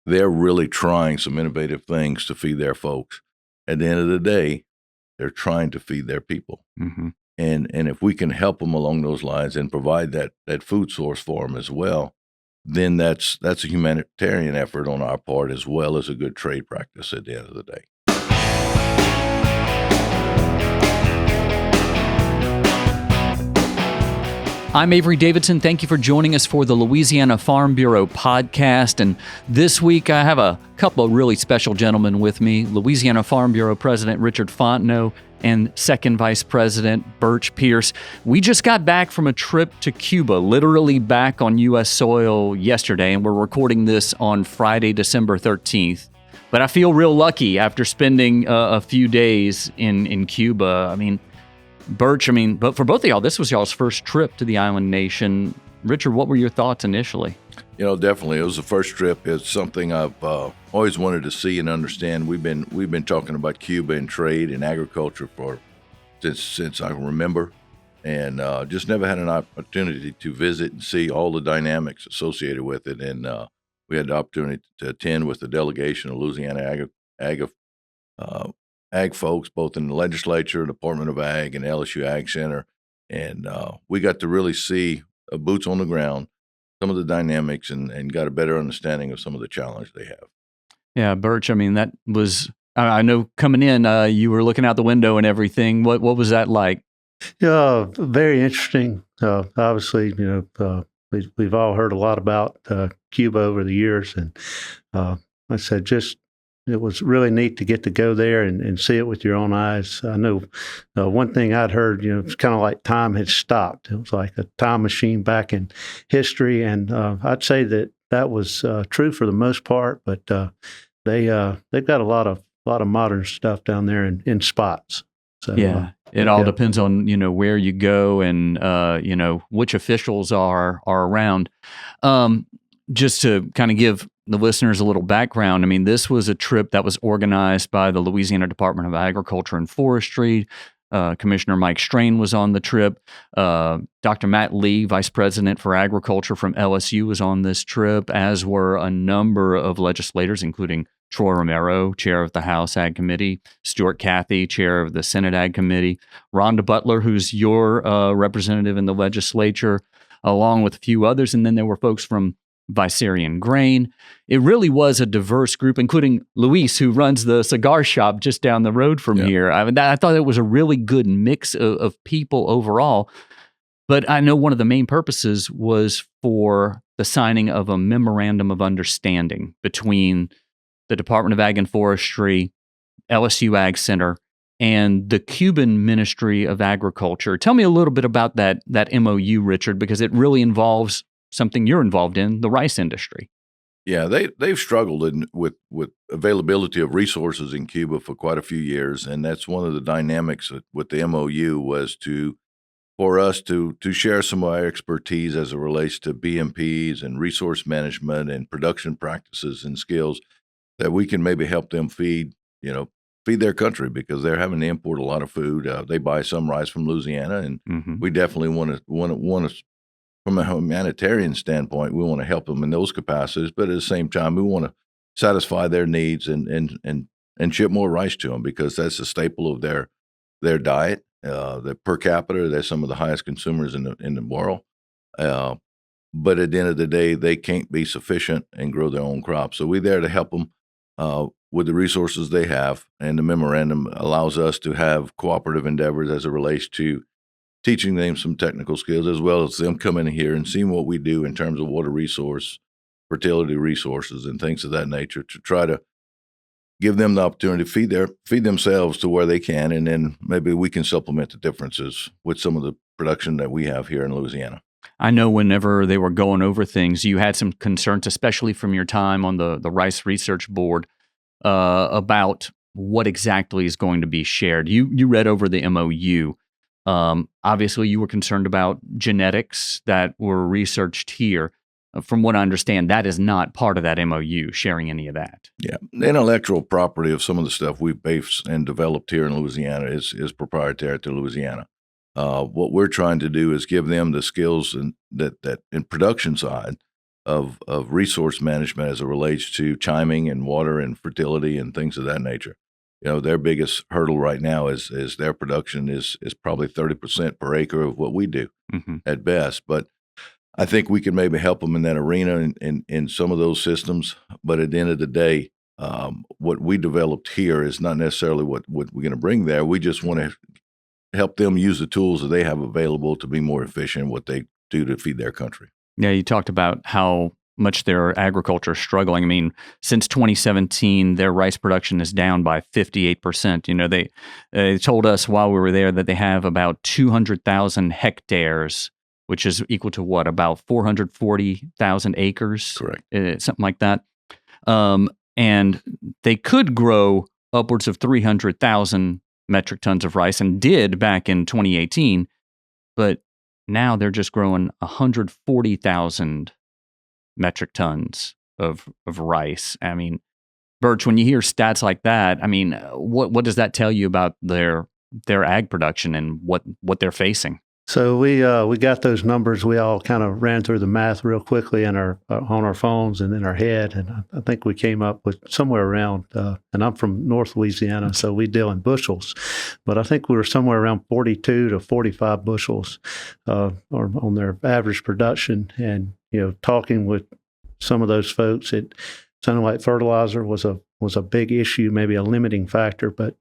they're really trying some innovative things to feed their folks. At the end of the day, they're trying to feed their people. Mm-hmm. And if we can help them along those lines and provide that food source for them as well, then that's a humanitarian effort on our part as well as a good trade practice at the end of the day. I'm Avery Davidson. Thank you for joining us for the Louisiana Farm Bureau Podcast. And this week I have a couple of really special gentlemen with me, Louisiana Farm Bureau President Richard Fontenot and Second Vice President Burch Pierce. We just got back from a trip to Cuba, literally back on U.S. soil yesterday, and we're recording this on Friday, December 13th. But I feel real lucky after spending a few days in Cuba. I mean, Burch, but for both of y'all, this was y'all's first trip to the island nation. Richard, what were your thoughts initially? Definitely, it was the first trip. It's something I've always wanted to see and understand. We've been talking about Cuba and trade and agriculture since I can remember, and just never had an opportunity to visit and see all the dynamics associated with it. And we had the opportunity to attend with the delegation of Louisiana Ag folks, both in the legislature, Department of Ag, and LSU AgCenter, and we got to really see boots on the ground, some of the dynamics, and got a better understanding of some of the challenge they have. Yeah, Burch, that was, I know coming in, you were looking out the window and everything. What was that like? Yeah, very interesting. Obviously, we've all heard a lot about Cuba over the years, and I said it was really neat to get to go there and see it with your own eyes. I know one thing I'd heard, it's kind of like time had stopped. It was like a time machine back in history, and I'd say that was true for the most part. But they've got a lot of modern stuff down there in spots. So yeah, it all depends on where you go and which officials are around. Just to kind of give the listeners a little background, this was a trip that was organized by the Louisiana Department of Agriculture and Forestry. Commissioner Mike Strain was on the trip. Dr. Matt Lee, Vice President for Agriculture from LSU, was on this trip, as were a number of legislators, including Troy Romero, Chair of the House Ag Committee, Stuart Cathy, Chair of the Senate Ag Committee, Rhonda Butler, who's your representative in the legislature, along with a few others. And then there were folks from Vicerian Grain. It really was a diverse group, including Luis, who runs the cigar shop just down the road from here. I thought it was a really good mix of people overall. But I know one of the main purposes was for the signing of a memorandum of understanding between the Department of Ag and Forestry, LSU AgCenter, and the Cuban Ministry of Agriculture. Tell me a little bit about that MOU, Richard, because it really involves something you're involved in, the rice industry. Yeah, they've struggled with availability of resources in Cuba for quite a few years, and that's one of the dynamics with the MOU was for us to share some of our expertise as it relates to BMPs and resource management and production practices and skills that we can maybe help them feed their country, because they're having to import a lot of food. They buy some rice from Louisiana, and we definitely want to. From a humanitarian standpoint, we want to help them in those capacities, but at the same time, we want to satisfy their needs and ship more rice to them, because that's a staple of their diet. The per capita, they're some of the highest consumers in the world. But at the end of the day, they can't be sufficient and grow their own crops. So we're there to help them with the resources they have, and the memorandum allows us to have cooperative endeavors as it relates to teaching them some technical skills, as well as them coming here and seeing what we do in terms of water resource, fertility resources, and things of that nature, to try to give them the opportunity to feed themselves to where they can, and then maybe we can supplement the differences with some of the production that we have here in Louisiana. I know whenever they were going over things, you had some concerns, especially from your time on the Rice Research Board, about what exactly is going to be shared. You read over the MOU. Obviously, you were concerned about genetics that were researched here. From what I understand, that is not part of that MOU, sharing any of that. Yeah. The intellectual property of some of the stuff we've based and developed here in Louisiana is proprietary to Louisiana. What we're trying to do is give them the skills that in production side of resource management as it relates to chiming and water and fertility and things of that nature. Their biggest hurdle right now is their production is probably 30% per acre of what we do at best. But I think we can maybe help them in that arena in some of those systems. But at the end of the day, what we developed here is not necessarily what we're going to bring there. We just want to help them use the tools that they have available to be more efficient in what they do to feed their country. Yeah, you talked about how much their agriculture is struggling. I mean, since 2017, their rice production is down by 58%. They told us while we were there that they have about 200,000 hectares, which is equal to what, about 440,000 acres? Correct. Something like that. And they could grow upwards of 300,000 metric tons of rice and did back in 2018, but now they're just growing 140,000 metric tons of rice. I mean, Burch, when you hear stats like that, I mean, what does that tell you about their ag production and what they're facing? So we got those numbers. We all kind of ran through the math real quickly on our phones and in our head, and I think we came up with somewhere around. And I'm from North Louisiana, so we deal in bushels, but I think we were somewhere around 42 to 45 bushels on their average production. And talking with some of those folks, it sounded like fertilizer was a big issue, maybe a limiting factor, but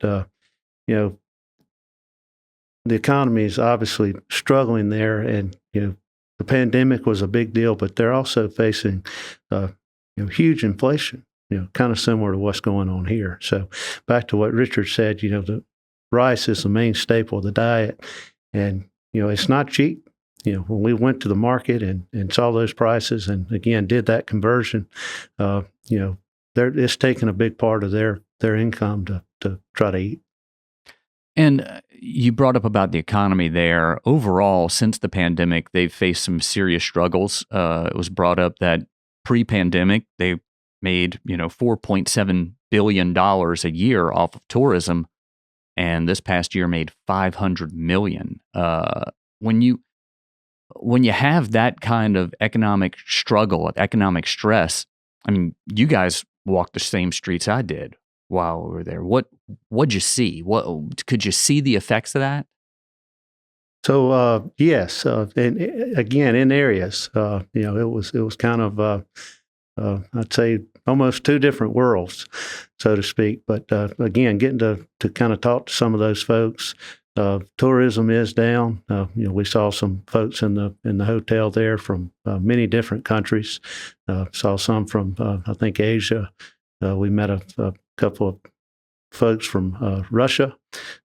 the economy is obviously struggling there, and the pandemic was a big deal, but they're also facing huge inflation. Kind of similar to what's going on here. So back to what Richard said, the rice is the main staple of the diet, and it's not cheap. When we went to the market and saw those prices, and again did that conversion, it's taken a big part of their income to try to eat. And you brought up about the economy there. Overall, since the pandemic, they've faced some serious struggles. It was brought up that pre-pandemic, they made $4.7 billion a year off of tourism, and this past year made $500 million. When you have that kind of economic struggle, economic stress, I mean, you guys walked the same streets I did while we were there. What'd you see? What could you see the effects of that? So yes, and again in areas, it was kind of I'd say almost two different worlds, so to speak. But again, getting to kind of talk to some of those folks. Tourism is down. We saw some folks in the hotel there from many different countries. Saw some from I think Asia. We met a couple of folks from Russia.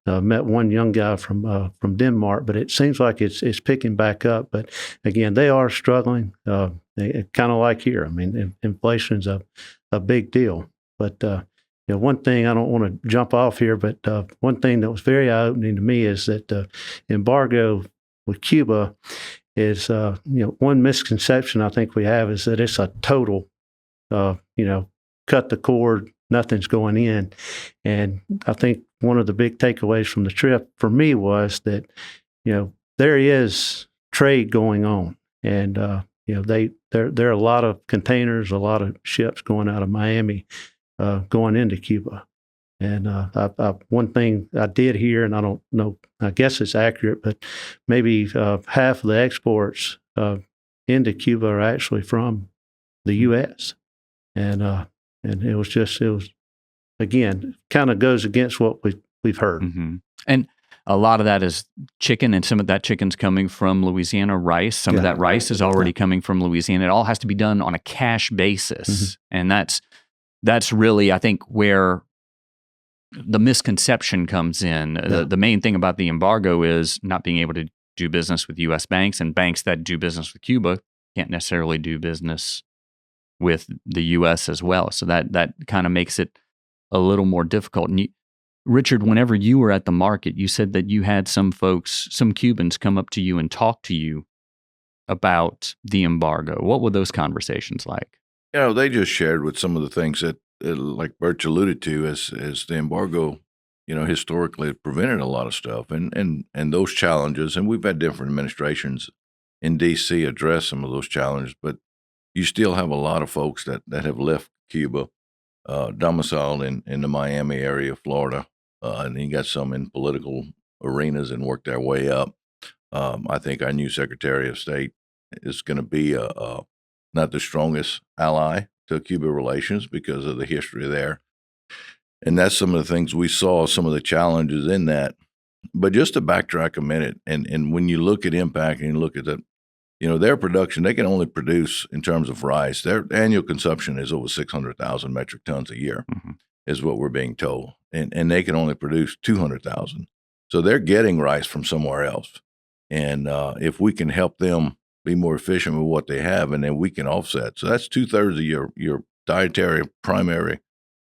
Met one young guy from Denmark. But it seems like it's picking back up. But again, they are struggling. Kind of like here. I mean, inflation's a big deal. But one thing, I don't want to jump off here, but one thing that was very eye-opening to me is that the embargo with Cuba is, one misconception I think we have is that it's a total, cut the cord, nothing's going in. And I think one of the big takeaways from the trip for me was that, there is trade going on. And, there are a lot of containers, a lot of ships going out of Miami going into Cuba. And one thing I did hear, and I don't know, I guess it's accurate, but maybe half of the exports into Cuba are actually from the U.S. And it was again, kind of goes against what we've heard. Mm-hmm. And a lot of that is chicken, and some of that chicken's coming from Louisiana rice. Some of that rice is already coming from Louisiana. It all has to be done on a cash basis. And that's really, I think, where the misconception comes in. The main thing about the embargo is not being able to do business with U.S. banks, and banks that do business with Cuba can't necessarily do business with the U.S. as well. So that kind of makes it a little more difficult. And Richard, whenever you were at the market, you said that you had some folks, some Cubans, come up to you and talk to you about the embargo. What were those conversations like? They just shared with some of the things that, like Burch alluded to, as the embargo, historically prevented a lot of stuff, and those challenges. And we've had different administrations in D.C. address some of those challenges, but you still have a lot of folks that have left Cuba, domiciled in the Miami area, Florida, and you got some in political arenas and worked their way up. I think our new Secretary of State is going to be not the strongest ally to Cuba relations because of the history there. And that's some of the things we saw, some of the challenges in that. But just to backtrack a minute, and when you look at impact and you look at their production, they can only produce, in terms of rice, their annual consumption is over 600,000 metric tons a year, is what we're being told. And they can only produce 200,000. So they're getting rice from somewhere else. And if we can help them be more efficient with what they have, and then we can offset. So that's 2/3 of your dietary primary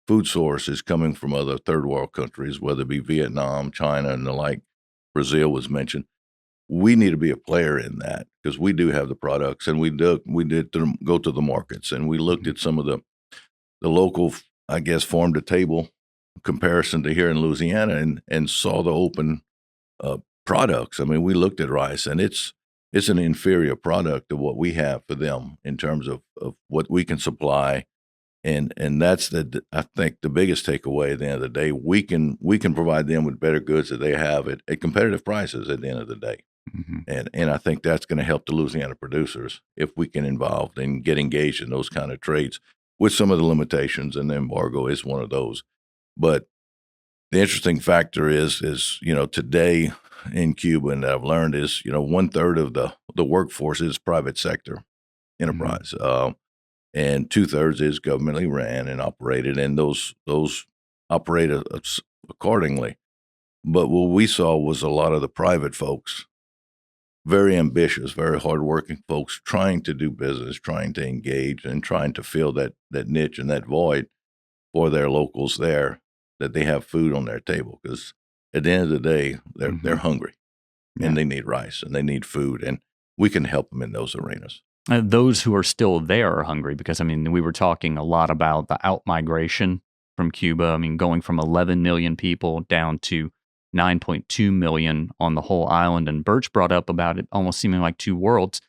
food source is coming from other third world countries, whether it be Vietnam, China, and the like. Brazil was mentioned. We need to be a player in that because we do have the products, and we did go to the markets, and we looked at some of the local, I guess, farm to table comparison to here in Louisiana, and saw the open products. I mean, we looked at rice, and it's an inferior product of what we have for them in terms of what we can supply. And that's I think the biggest takeaway at the end of the day. We can provide them with better goods that they have at competitive prices at the end of the day. And I think that's going to help the Louisiana producers if we can involve and get engaged in those kind of trades with some of the limitations, and the embargo is one of those. But the interesting factor is today in Cuba, and that I've learned is 1/3 of the workforce is private sector enterprise. And 2/3 is governmentally ran and operated, and those operate accordingly. But what we saw was a lot of the private folks, very ambitious, very hardworking folks, trying to do business, trying to engage, and trying to fill that niche and that void for their locals there, that they have food on their table. Because at the end of the day, they're hungry, and they need rice, and they need food, and we can help them in those arenas. Those who are still there are hungry because, I mean, we were talking a lot about the out-migration from Cuba. I mean, going from 11 million people down to 9.2 million on the whole island. And Burch brought up about it almost seeming like two worlds.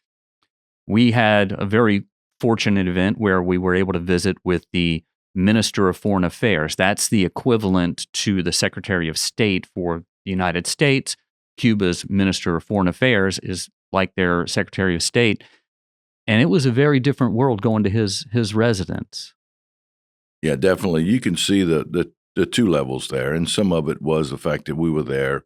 We had a very fortunate event where we were able to visit with the Minister of Foreign Affairs. That's the equivalent to the Secretary of State for the United States. Cuba's Minister of Foreign Affairs is like their Secretary of State. And it was a very different world going to his residence. Yeah, definitely. You can see the two levels there, and some of it was the fact that we were there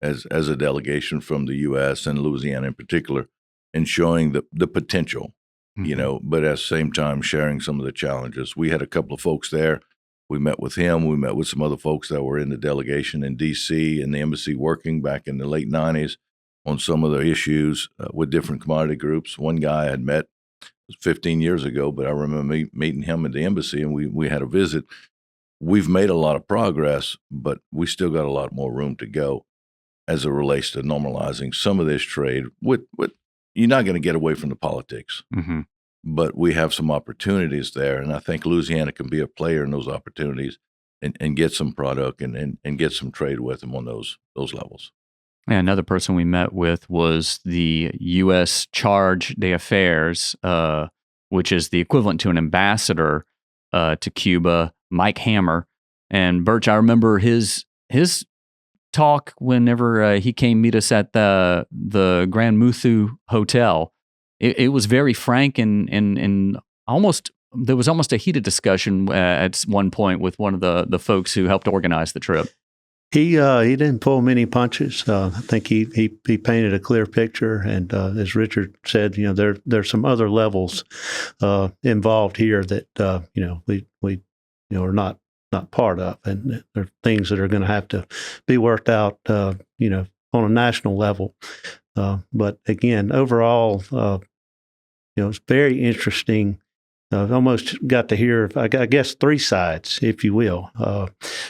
as a delegation from the U.S. and Louisiana in particular, and showing the potential, but at the same time sharing some of the challenges. We had a couple of folks there. We met with him. We met with some other folks that were in the delegation in D.C. and the embassy working back in the late 90s. On some of the issues with different commodity groups. One guy I had met 15 years ago, but I remember meeting him at the embassy, and we had a visit. We've made a lot of progress, but we still got a lot more room to go as it relates to normalizing some of this trade. With you're not going to get away from the politics, but we have some opportunities there, and I think Louisiana can be a player in those opportunities and get some product and get some trade with them on those levels. And another person we met with was the U.S. Charge d'Affaires, which is the equivalent to an ambassador to Cuba, Mike Hammer. And Burch, I remember his talk whenever he came meet us at the Grand Muthu Hotel. It was very frank and almost there was almost a heated discussion at one point with one of the folks who helped organize the trip. He didn't pull many punches. I think he painted a clear picture, and as Richard said, there's some other levels involved here that we are not part of, and there are things that are going to have to be worked out on a national level. But again, overall, it's very interesting. I've almost got to hear, I guess, three sides, if you will,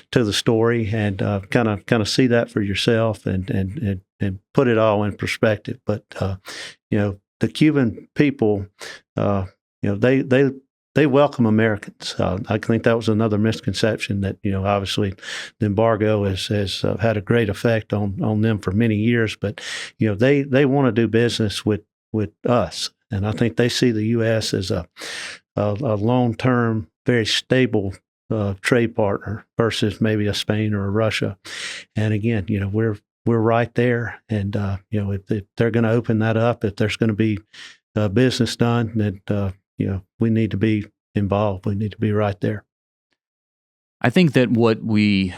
to the story, and kind of see that for yourself and put it all in perspective. But the Cuban people, they welcome Americans. I think that was another misconception that obviously the embargo has had a great effect on them for many years. But they want to do business with us. And I think they see the U.S. as a long-term, very stable trade partner versus maybe a Spain or a Russia. And again, we're right there. And, if they're going to open that up, if there's going to be business done, that, we need to be involved. We need to be right there. I think that what we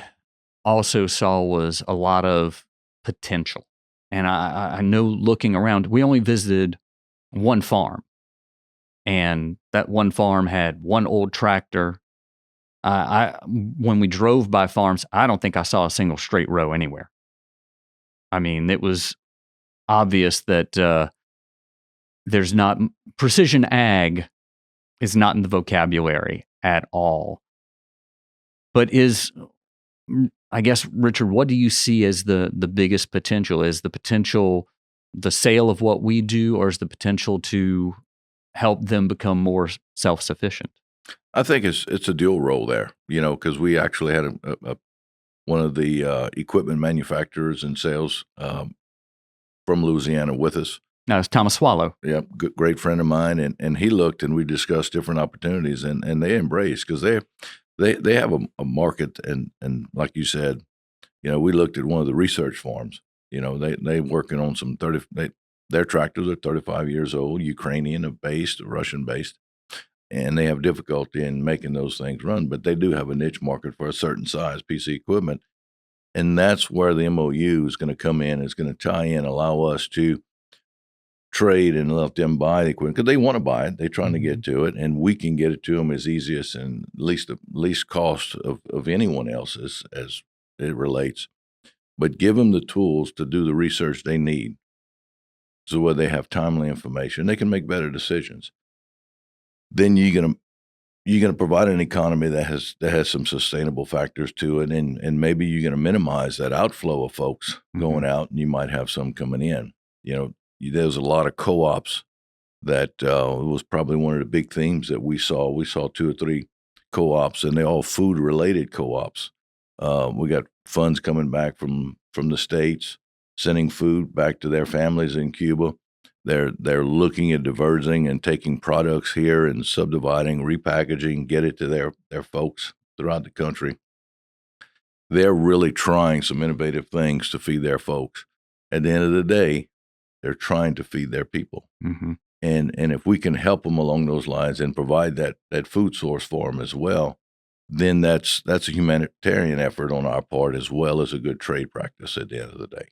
also saw was a lot of potential. And I know looking around, we only visited one farm. And that one farm had one old tractor. When we drove by farms, I don't think I saw a single straight row anywhere. I mean, it was obvious that there's not precision ag is not in the vocabulary at all. But I guess, Richard, what do you see as the biggest potential? Is the potential the sale of what we do, or is the potential to help them become more self-sufficient? I think it's a dual role there, because we actually had one of the equipment manufacturers and sales from Louisiana with us. Now, it's Thomas Swallow. Yeah, great friend of mine, and he looked, and we discussed different opportunities, and they embraced, because they have a market, and like you said, we looked at one of the research farms. They working on some their tractors are 35 years old, Ukrainian-based, Russian-based, and they have difficulty in making those things run, but they do have a niche market for a certain size piece of equipment, and that's where the MOU is going to come in. It's going to tie in, allow us to trade and let them buy the equipment, because they want to buy it. They're trying to get to it, and we can get it to them as easiest and least cost of anyone else as it relates. But give them the tools to do the research they need, so where they have timely information, they can make better decisions. Then you're gonna provide an economy that has some sustainable factors to it, and maybe you're gonna minimize that outflow of folks going out, and you might have some coming in. There's a lot of co-ops that was probably one of the big themes that we saw. We saw 2 or 3 co-ops, and they're all food-related co-ops. We got funds coming back from the States, sending food back to their families in Cuba. They're looking at diverting and taking products here and subdividing, repackaging, get it to their folks throughout the country. They're really trying some innovative things to feed their folks. At the end of the day, they're trying to feed their people. Mm-hmm. And if we can help them along those lines and provide that food source for them as well, then that's a humanitarian effort on our part, as well as a good trade practice at the end of the day.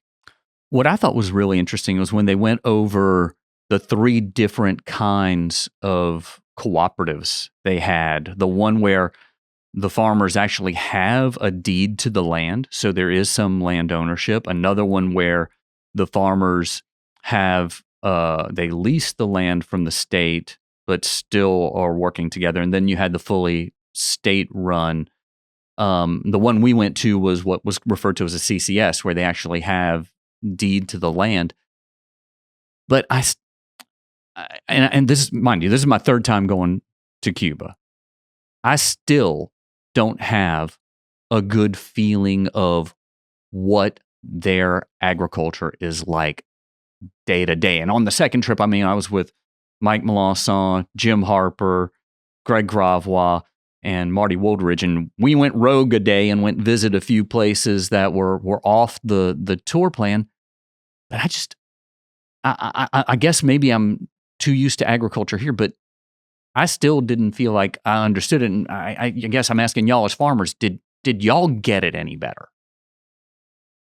What I thought was really interesting was when they went over the 3 different kinds of cooperatives they had. The one where the farmers actually have a deed to the land, so there is some land ownership. Another one where the farmers have they lease the land from the state, but still are working together. And then you had the fully state-run. The one we went to was what was referred to as a CCS, where they actually have deed to the land. But and this is, mind you, this is my 3rd time going to Cuba. I still don't have a good feeling of what their agriculture is like day to day. And on the 2nd trip, I was with Mike Melanson, Jim Harper, Greg Gravois, and Marty Woldridge, and we went rogue a day and went visit a few places that were off the tour plan. But I guess maybe I'm too used to agriculture here, but I still didn't feel like I understood it. And I guess I'm asking y'all as farmers, did y'all get it any better?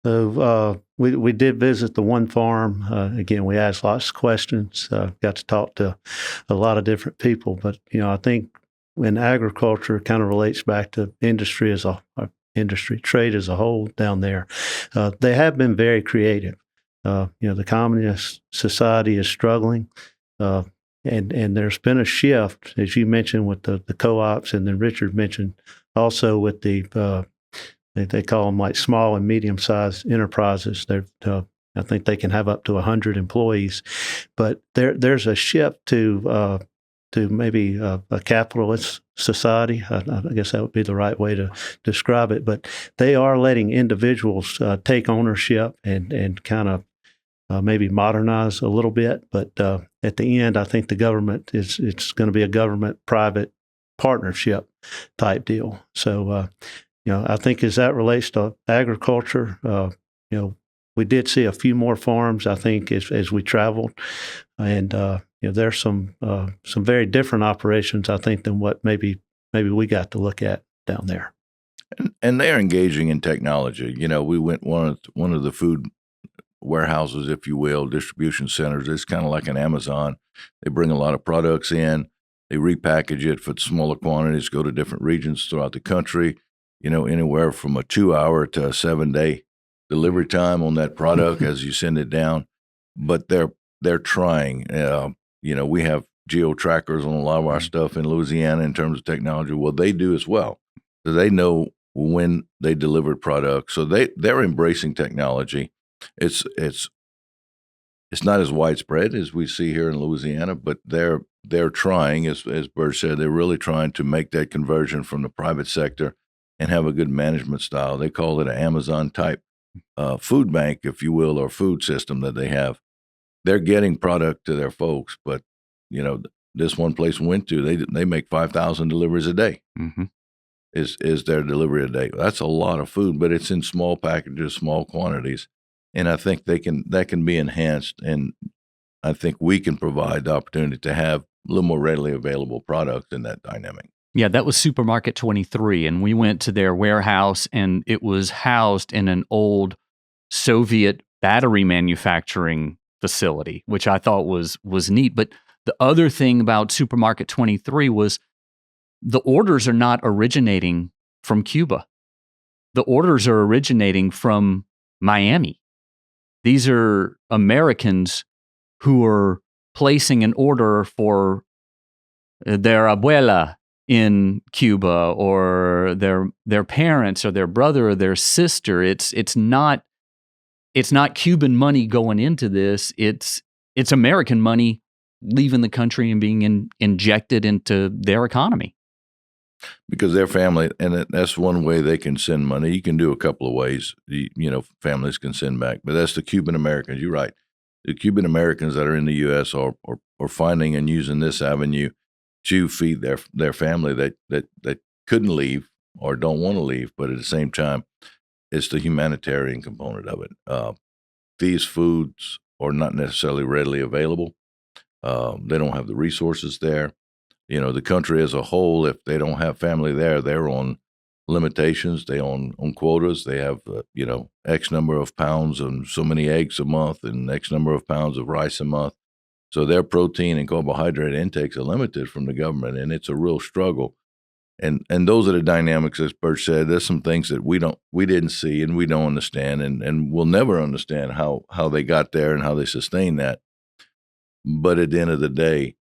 So we did visit the one farm. Again, we asked lots of questions, got to talk to a lot of different people. But, I think when agriculture kind of relates back to industry trade as a whole down there, they have been very creative. The communist society is struggling, and there's been a shift, as you mentioned, with the co-ops, and then Richard mentioned also with the they call them like small and medium-sized enterprises. I think they can have up to 100 employees, but there's a shift to maybe a capitalist society. I guess that would be the right way to describe it. But they are letting individuals take ownership and kind of maybe modernize a little bit. But at the end, I think the government it's going to be a government-private partnership type deal. So, I think as that relates to agriculture, we did see a few more farms, I think, as we traveled, and there's some very different operations, I think, than what maybe we got to look at down there. And they're engaging in technology. We went one of the food warehouses, if you will, distribution centers. It's kind of like an Amazon. They bring a lot of products in, they repackage it for smaller quantities, go to different regions throughout the country. Anywhere from a 2-hour to a 7-day delivery time on that product as you send it down. But they're trying. We have geo trackers on a lot of our stuff in Louisiana in terms of technology. Well, they do as well. So they know when they delivered products. So they're embracing technology. It's not as widespread as we see here in Louisiana, but they're trying, as Burch said, they're really trying to make that conversion from the private sector and have a good management style. They call it an Amazon type food bank, if you will, or food system that they have. They're getting product to their folks, but this one place we went to, they make 5,000 deliveries a day. Mm-hmm. Is their delivery a day? That's a lot of food, but it's in small packages, small quantities, and I think that can be enhanced, and I think we can provide the opportunity to have a little more readily available product in that dynamic. Yeah, that was Supermarket 23, and we went to their warehouse, and it was housed in an old Soviet battery manufacturing facility, which I thought was neat. But the other thing about Supermarket 23 was the orders are not originating from Cuba. The orders are originating from Miami. These are Americans who are placing an order for their abuela in Cuba, or their parents, or their brother, or their sister. It's not Cuban money going into this. It's American money leaving the country and being injected into their economy. Because their family, and that's one way they can send money. You can do a couple of ways. Families can send back, but that's the Cuban Americans. You're right. The Cuban Americans that are in the U.S. are finding and using this avenue to feed their family that couldn't leave or don't want to leave, but at the same time, it's the humanitarian component of it. These foods are not necessarily readily available. They don't have the resources there. The country as a whole, if they don't have family there, they're on limitations. They on quotas. They have, X number of pounds and so many eggs a month and X number of pounds of rice a month. So their protein and carbohydrate intakes are limited from the government, and it's a real struggle. And those are the dynamics, as Burch said. There's some things that we didn't see and we don't understand, and we'll never understand how they got there and how they sustain that. But at the end of the day,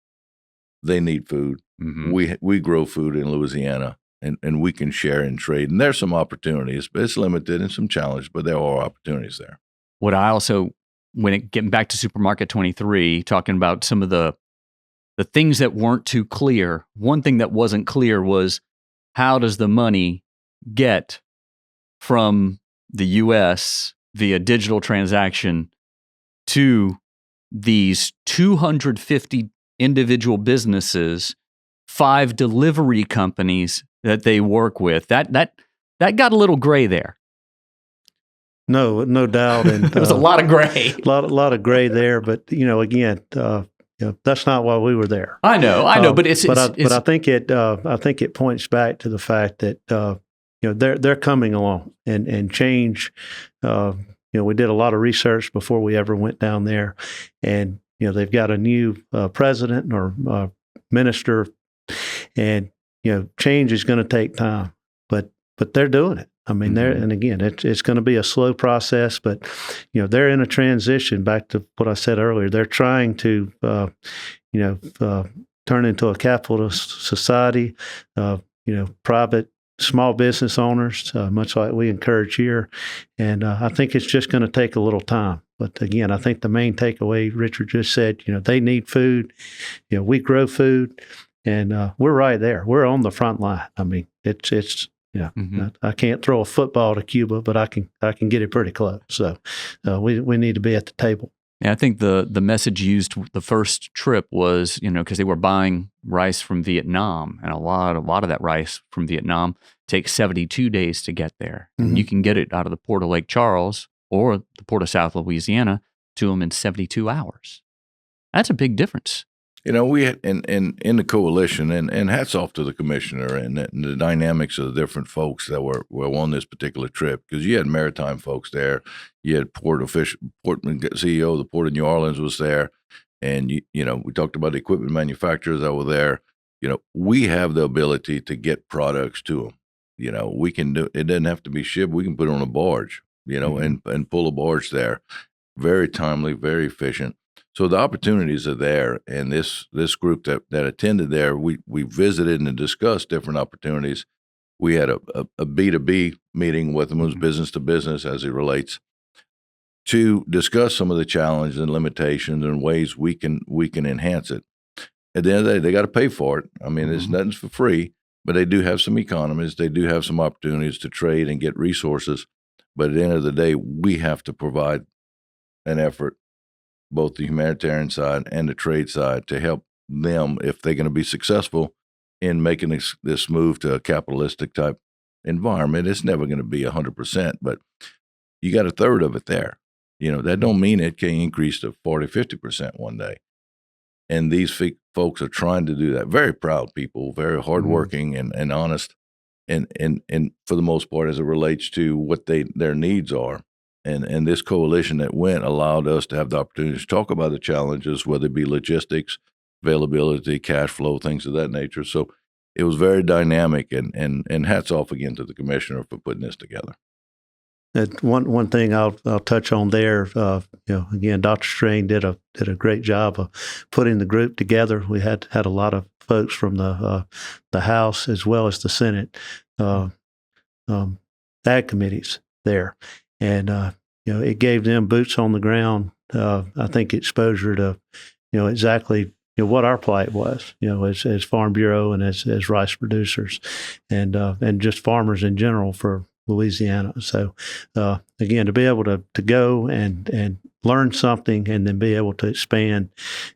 they need food. Mm-hmm. We grow food in Louisiana, and we can share and trade. And there's some opportunities, but it's limited and some challenge, but there are opportunities there. What I also, getting back to Supermarket 23, talking about some of the things that weren't too clear, one thing that wasn't clear was, how does the money get from the U.S. via digital transaction to these 250 individual businesses, 5 delivery companies that they work with? That got a little gray there. No doubt. And there was a lot of gray. A lot of gray there, but again, that's not why we were there. I know, but I think it points back to the fact that they're coming along and change. We did a lot of research before we ever went down there, and they've got a new president or minister, and change is going to take time, but they're doing it. I mean, and again, it's going to be a slow process, but they're in a transition. Back to what I said earlier, they're trying to turn into a capitalist society. Private small business owners, much like we encourage here, and I think it's just going to take a little time. But again, I think the main takeaway Richard just said, they need food. We grow food, and we're right there. We're on the front line. I mean, it's. Yeah, I can't throw a football to Cuba, but I can get it pretty close. So we need to be at the table. Yeah, I think the message used the first trip was, because they were buying rice from Vietnam, and a lot of that rice from Vietnam takes 72 days to get there. And you can get it out of the port of Lake Charles or the port of South Louisiana to them in 72 hours. That's a big difference. We had in the coalition, and hats off to the commissioner and the dynamics of the different folks that were on this particular trip, because you had maritime folks there, you had port CEO of the Port of New Orleans was there, and we talked about the equipment manufacturers that were there. We have the ability to get products to them. We can do it. Doesn't have to be shipped. We can put it on a barge, and pull a barge there. Very timely, very efficient. So the opportunities are there, and this group that attended there, we visited and discussed different opportunities. We had a B2B meeting with them, it was business to business as it relates, to discuss some of the challenges and limitations and ways we can enhance it. At the end of the day, they got to pay for it. I mean, it's nothing's for free, but they do have some economies. They do have some opportunities to trade and get resources. But at the end of the day, we have to provide an effort, both the humanitarian side and the trade side, to help them if they're going to be successful in making this move to a capitalistic type environment. It's never going to be 100%, but you got a third of it there. That don't mean it can increase to 40, 50% one day. And these folks are trying to do that. Very proud people, very hardworking and honest, and for the most part, as it relates to what their needs are. And this coalition that went allowed us to have the opportunity to talk about the challenges, whether it be logistics, availability, cash flow, things of that nature. So it was very dynamic, and hats off again to the commissioner for putting this together. One thing I'll touch on there, again, Dr. Strain did a great job of putting the group together. We had a lot of folks from the House as well as the Senate ag committees there. And, it gave them boots on the ground, I think, exposure to, exactly what our plight was, as Farm Bureau and as rice producers and just farmers in general for Louisiana. So, again, to be able to go and learn something and then be able to expand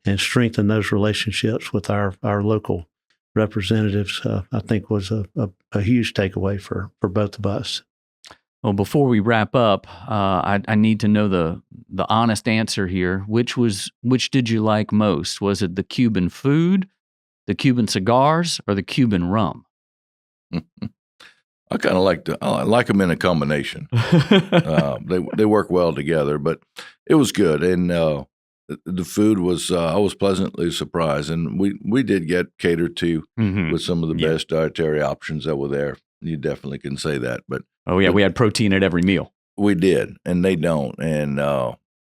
and strengthen those relationships with our local representatives, I think was a huge takeaway for both of us. Well, before we wrap up, I need to know the honest answer here. Which did you like most? Was it the Cuban food, the Cuban cigars, or the Cuban rum? I kind of I like them in a combination. They work well together, but it was good, and the food was. I was pleasantly surprised, and we did get catered to with some of the best dietary options that were there. You definitely can say that, but we had protein at every meal. We did, and they don't. And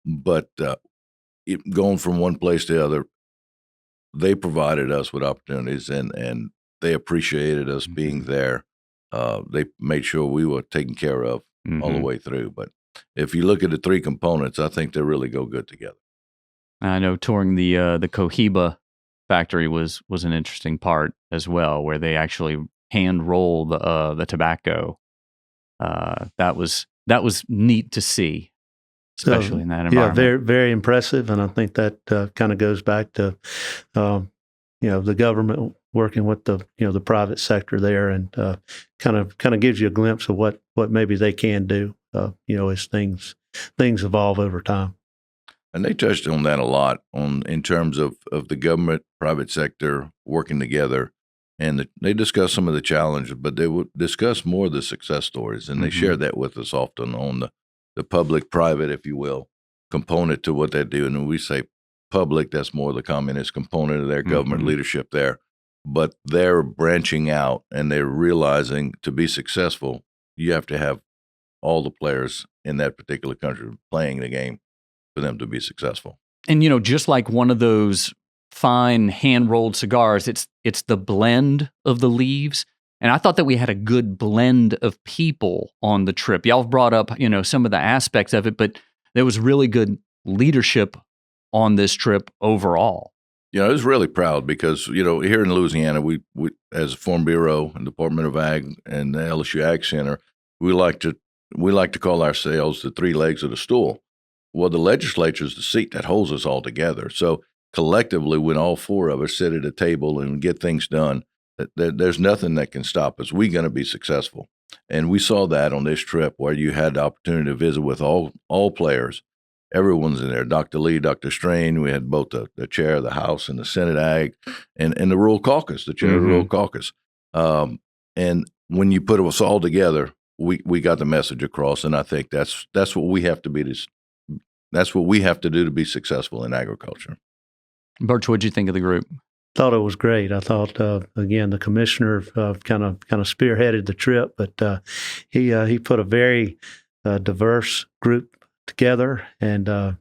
but going from one place to the other, they provided us with opportunities, and they appreciated us being there. They made sure we were taken care of all the way through. But if you look at the three components, I think they really go good together. I know touring the Cohiba factory was an interesting part as well, where they actually hand roll the tobacco. That was neat to see, especially in that environment. Yeah, very, very impressive, and I think that kind of goes back to the government working with the private sector there, and kind of gives you a glimpse of what maybe they can do, as things evolve over time. And they touched on that a lot in terms of the government, private sector working together. And they discussed some of the challenges, but they would discuss more of the success stories. And they shared that with us often on the public-private, if you will, component to what they do. And when we say public, that's more the communist component of their government leadership there. But they're branching out, and they're realizing to be successful, you have to have all the players in that particular country playing the game for them to be successful. And, just like one of those fine hand-rolled cigars, it's the blend of the leaves. And I thought that we had a good blend of people on the trip. Y'all have brought up, some of the aspects of it, but there was really good leadership on this trip overall. I was really proud because, here in Louisiana, we as a Farm Bureau and Department of Ag and the LSU AgCenter, we like to call ourselves the three legs of the stool. Well, the legislature is the seat that holds us all together. So collectively, when all four of us sit at a table and get things done, there's nothing that can stop us. We're going to be successful. And we saw that on this trip where you had the opportunity to visit with all players. Everyone's in there, Dr. Lee, Dr. Strain. We had both the chair of the House and the Senate Ag and the Rural Caucus, the chair of the Rural Caucus. And when you put us all together, we got the message across. And I think that's what we have to be. That's what we have to do to be successful in agriculture. Burch, what'd you think of the group? Thought it was great. I thought, again, the commissioner kind of spearheaded the trip, but he put a very diverse group together, and I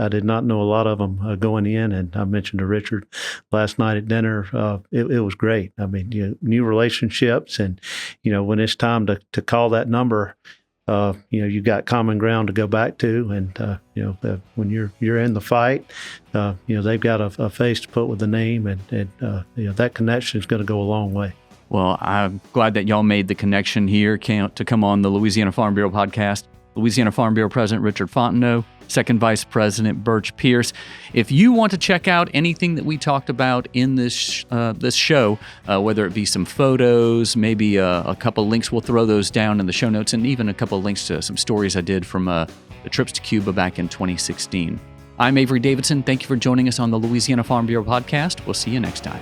did not know a lot of them going in. And I mentioned to Richard last night at dinner, it was great. I mean, new relationships, and when it's time to call that number, you've got common ground to go back to, and when you're in the fight, they've got a face to put with the name, and that connection is going to go a long way. Well, I'm glad that y'all made the connection here to come on the Louisiana Farm Bureau podcast. Louisiana Farm Bureau President Richard Fontenot, Second Vice President Burch Pierce. If you want to check out anything that we talked about in this show, whether it be some photos, maybe a couple links, we'll throw those down in the show notes, and even a couple links to some stories I did from the trips to Cuba back in 2016. I'm Avery Davidson. Thank you for joining us on the Louisiana Farm Bureau podcast. We'll see you next time.